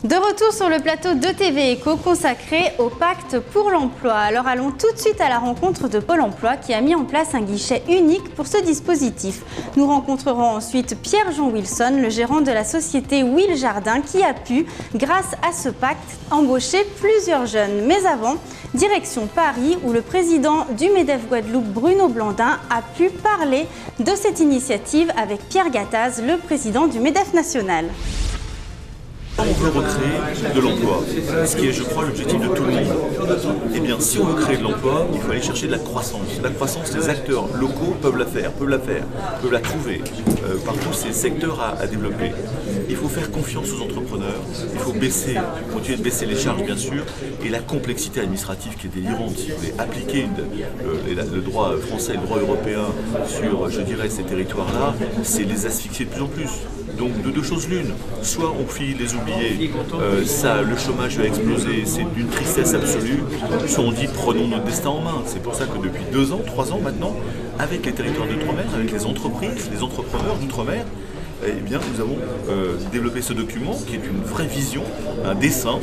De retour sur le plateau de TV Éco consacré au pacte pour l'emploi. Alors allons tout de suite à la rencontre de Pôle emploi qui a mis en place un guichet unique pour ce dispositif. Nous rencontrerons ensuite Pierre-Jean Wilson, le gérant de la société Will Jardin qui a pu, grâce à ce pacte, embaucher plusieurs jeunes. Mais avant, direction Paris où le président du MEDEF Guadeloupe, Bruno Blandin, a pu parler de cette initiative avec Pierre Gattaz, le président du MEDEF national. On veut recréer de l'emploi, ce qui est, je crois, l'objectif de tout le monde. Eh bien, si on veut créer de l'emploi, il faut aller chercher de la croissance. La croissance, les acteurs locaux peuvent la faire, peuvent la trouver par tous ces secteurs à développer. Il faut faire confiance aux entrepreneurs, il faut continuer de baisser les charges, bien sûr, et la complexité administrative qui est délirante. Si vous voulez appliquer le droit français et le droit européen sur, je dirais, ces territoires-là, c'est les asphyxier de plus en plus. Donc de deux choses l'une, soit on finit de les oublier, le chômage va exploser, c'est d'une tristesse absolue, soit on dit prenons notre destin en main. C'est pour ça que depuis 2 ans, 3 ans maintenant, avec les territoires d'outre-mer, avec les entreprises, les entrepreneurs d'outre-mer, eh bien, nous avons développé ce document qui est une vraie vision, un dessin,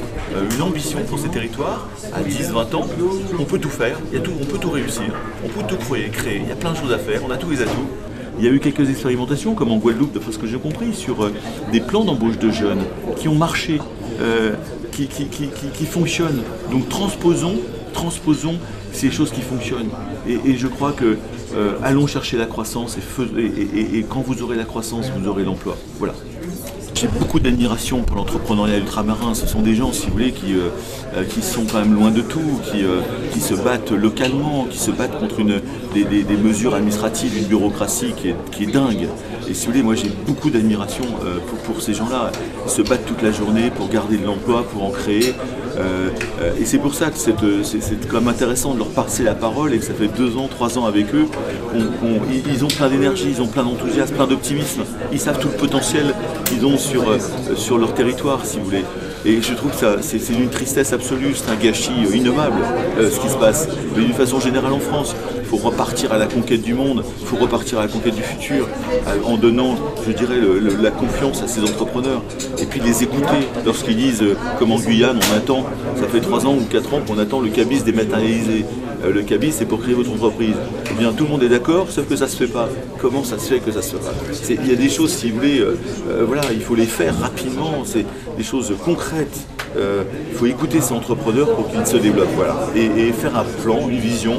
une ambition pour ces territoires. À 10-20 ans, on peut tout faire, on peut tout réussir, on peut tout créer, il y a plein de choses à faire, on a tous les atouts. Il y a eu quelques expérimentations, comme en Guadeloupe, d'après ce que j'ai compris, sur des plans d'embauche de jeunes qui ont marché, qui fonctionnent. Donc transposons ces choses qui fonctionnent. Et je crois que allons chercher la croissance et quand vous aurez la croissance, vous aurez l'emploi. Voilà. J'ai beaucoup d'admiration pour l'entrepreneuriat ultramarin. Ce sont des gens, si vous voulez, qui sont quand même loin de tout, qui se battent localement, qui se battent contre des mesures administratives, une bureaucratie qui est dingue. Et si vous voulez, moi j'ai beaucoup d'admiration pour ces gens-là. Ils se battent toute la journée pour garder de l'emploi, pour en créer. Et c'est pour ça que c'est quand même intéressant de leur passer la parole et que ça fait 2 ans, 3 ans avec eux. Ils ont plein d'énergie, ils ont plein d'enthousiasme, plein d'optimisme. Ils savent tout le potentiel qu'ils ont sur leur territoire, si vous voulez. Et je trouve que c'est d'une tristesse absolue, c'est un gâchis innommable ce qui se passe. Mais d'une façon générale en France, il faut repartir à la conquête du monde, il faut repartir à la conquête du futur, en donnant, je dirais, la confiance à ces entrepreneurs. Et puis les écouter lorsqu'ils disent, comme en Guyane, on attend, ça fait 3 ans ou 4 ans qu'on attend le cabis dématérialisé. Le cabis, c'est pour créer votre entreprise. Eh bien, tout le monde est d'accord, sauf que ça ne se fait pas. Comment ça se fait que ça se fait pas? Il y a des choses, si vous voulez, voilà, il faut les faire rapidement, c'est des choses concrètes. Il faut écouter ces entrepreneurs pour qu'ils se développent, voilà. Et faire un plan, une vision,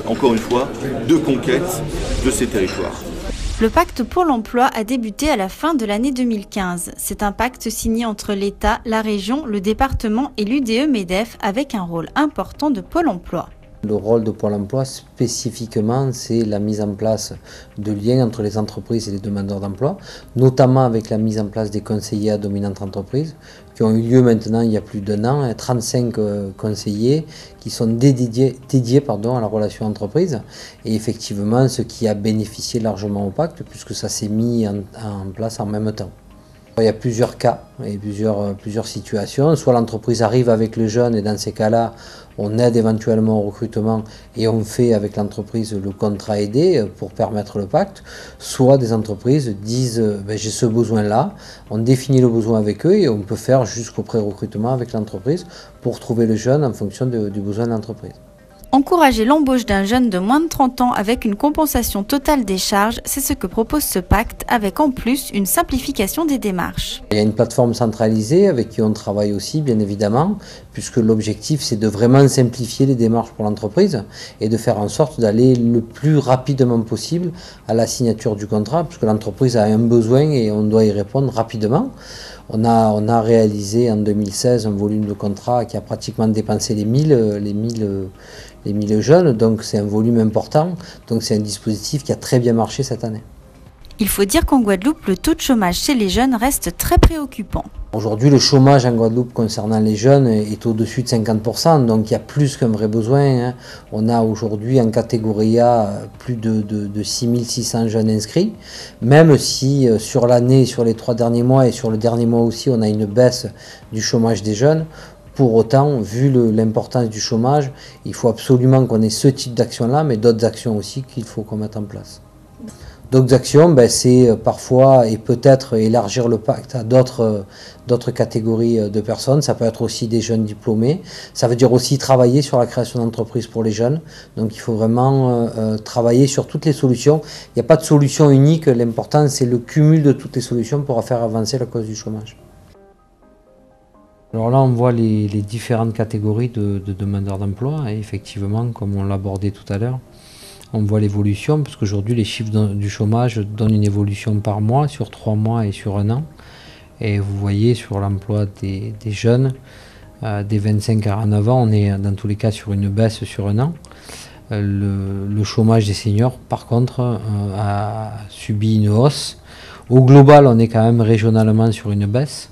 encore une fois, de conquête de ces territoires. Le pacte pour l'emploi a débuté à la fin de l'année 2015. C'est un pacte signé entre l'État, la région, le département et l'UDE-MEDEF avec un rôle important de Pôle emploi. Le rôle de Pôle emploi spécifiquement, c'est la mise en place de liens entre les entreprises et les demandeurs d'emploi, notamment avec la mise en place des conseillers à dominante entreprise, qui ont eu lieu maintenant il y a plus d'1 an, 35 conseillers qui sont dédiés à la relation entreprise. Et effectivement, ce qui a bénéficié largement au pacte, puisque ça s'est mis en place en même temps. Il y a plusieurs cas et plusieurs situations. Soit l'entreprise arrive avec le jeune et dans ces cas-là, on aide éventuellement au recrutement et on fait avec l'entreprise le contrat aidé pour permettre le pacte. Soit des entreprises disent j'ai ce besoin-là, on définit le besoin avec eux et on peut faire jusqu'au pré-recrutement avec l'entreprise pour trouver le jeune en fonction du besoin de l'entreprise. Encourager l'embauche d'un jeune de moins de 30 ans avec une compensation totale des charges, c'est ce que propose ce pacte, avec en plus une simplification des démarches. Il y a une plateforme centralisée avec qui on travaille aussi, bien évidemment, puisque l'objectif c'est de vraiment simplifier les démarches pour l'entreprise et de faire en sorte d'aller le plus rapidement possible à la signature du contrat, puisque l'entreprise a un besoin et on doit y répondre rapidement. On a réalisé en 2016 un volume de contrat qui a pratiquement dépassé les 1000 jeunes, donc c'est un volume important, donc c'est un dispositif qui a très bien marché cette année. Il faut dire qu'en Guadeloupe, le taux de chômage chez les jeunes reste très préoccupant. Aujourd'hui, le chômage en Guadeloupe concernant les jeunes est au-dessus de 50%, donc il y a plus qu'un vrai besoin. On a aujourd'hui en catégorie A plus de 6600 jeunes inscrits, même si sur l'année, sur les 3 derniers mois et sur le dernier mois aussi, on a une baisse du chômage des jeunes. Pour autant, vu l'importance du chômage, il faut absolument qu'on ait ce type d'action-là, mais d'autres actions aussi qu'il faut qu'on mette en place. D'autres actions, c'est parfois et peut-être élargir le pacte à d'autres catégories de personnes. Ça peut être aussi des jeunes diplômés. Ça veut dire aussi travailler sur la création d'entreprises pour les jeunes. Donc il faut vraiment travailler sur toutes les solutions. Il n'y a pas de solution unique. L'important, c'est le cumul de toutes les solutions pour faire avancer la cause du chômage. Alors là, on voit les différentes catégories de demandeurs d'emploi. Et effectivement, comme on l'a abordé tout à l'heure, on voit l'évolution, parce qu'aujourd'hui les chiffres du chômage donnent une évolution par mois, sur 3 mois et sur 1 an. Et vous voyez sur l'emploi des jeunes, des 25 à 49 ans, on est dans tous les cas sur une baisse sur 1 an. Le chômage des seniors, par contre, a subi une hausse. Au global, on est quand même régionalement sur une baisse.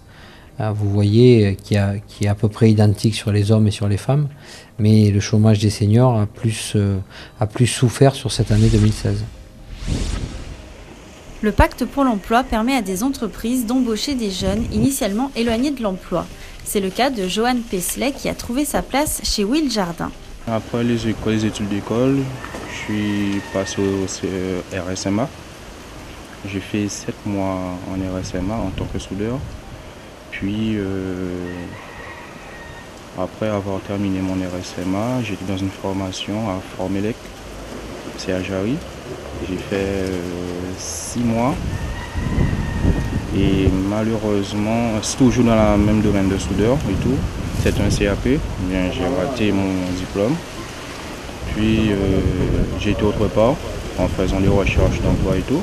Vous voyez qui est à peu près identique sur les hommes et sur les femmes, mais le chômage des seniors a plus souffert sur cette année 2016. Le pacte pour l'emploi permet à des entreprises d'embaucher des jeunes initialement éloignés de l'emploi. C'est le cas de Johan Pesley qui a trouvé sa place chez Will Jardin. Après les études d'école, je suis passé au RSMA. J'ai fait 7 mois en RSMA en tant que soudeur. Puis, après avoir terminé mon RSMA, j'étais dans une formation à Formelec, c'est à Jarry. J'ai fait 6 mois et malheureusement, c'est toujours dans le même domaine de soudeur et tout. C'est un CAP, bien j'ai raté mon diplôme. Puis j'ai été autre part en faisant des recherches d'emploi et tout.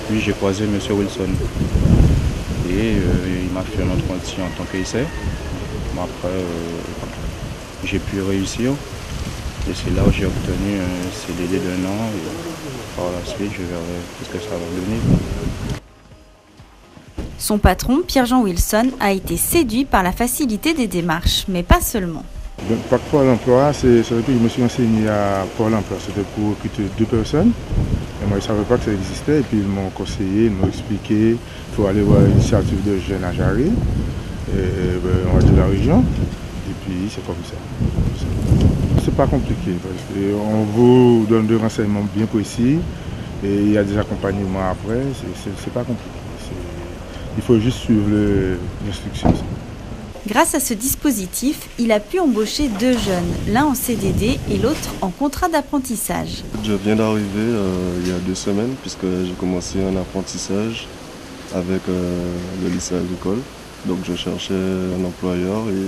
Puis j'ai croisé M. Wilson. Et il m'a fait un entretien en tant qu'essai. Après, j'ai pu réussir. Et c'est là où j'ai obtenu un CDD d'1 an. Et par la suite, je verrai ce que ça va donner. Son patron, Pierre-Jean Wilson, a été séduit par la facilité des démarches, mais pas seulement. Le pacte pour l'emploi, c'est vrai que je me suis renseigné à Pôle emploi. C'était pour recruter 2 personnes. Et moi, je ne savais pas que ça existait. Et puis, ils m'ont conseillé, ils m'ont expliqué. Il faut aller voir l'initiative de jeunes à Jarry, on va dire la région. Et puis, c'est comme ça. C'est pas compliqué parce qu'on vous donne des renseignements bien précis. Et il y a des accompagnements après. C'est pas compliqué. Il faut juste suivre l'instruction. Grâce à ce dispositif, il a pu embaucher 2 jeunes, l'un en CDD et l'autre en contrat d'apprentissage. Je viens d'arriver il y a 2 semaines puisque j'ai commencé un apprentissage avec le lycée agricole. Donc je cherchais un employeur et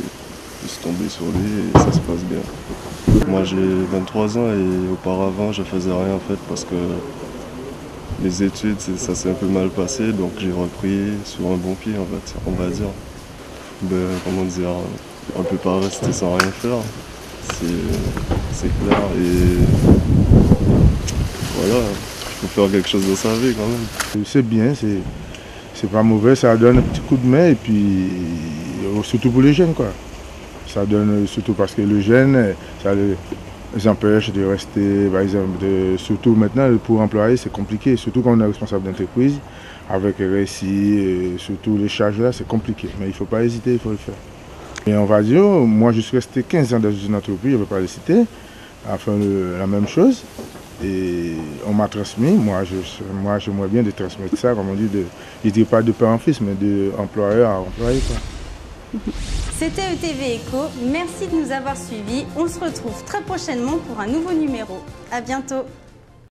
je suis tombé sur lui et ça se passe bien. Moi j'ai 23 ans et auparavant je faisais rien en fait parce que les études ça s'est un peu mal passé, donc j'ai repris sur un bon pied en fait, on va dire. Comment dire, on ne peut pas rester sans rien faire, c'est clair, et voilà, il faut faire quelque chose de sa vie quand même. C'est bien, c'est pas mauvais, ça donne un petit coup de main, et puis surtout pour les jeunes quoi. Ça donne surtout parce que les jeunes, ça les empêche de rester, par exemple, surtout maintenant pour employer c'est compliqué, surtout quand on est responsable d'entreprise. Avec récit, et surtout les charges là, c'est compliqué. Mais il ne faut pas hésiter, il faut le faire. Et on va dire, moi je suis resté 15 ans dans une entreprise, je ne vais pas les citer, à faire la même chose. Et on m'a transmis, moi j'aimerais bien de transmettre ça, comme on dit, je ne dis pas de père en fils, mais d'employeur à employé. C'était ETV Éco, merci de nous avoir suivis. On se retrouve très prochainement pour un nouveau numéro. À bientôt.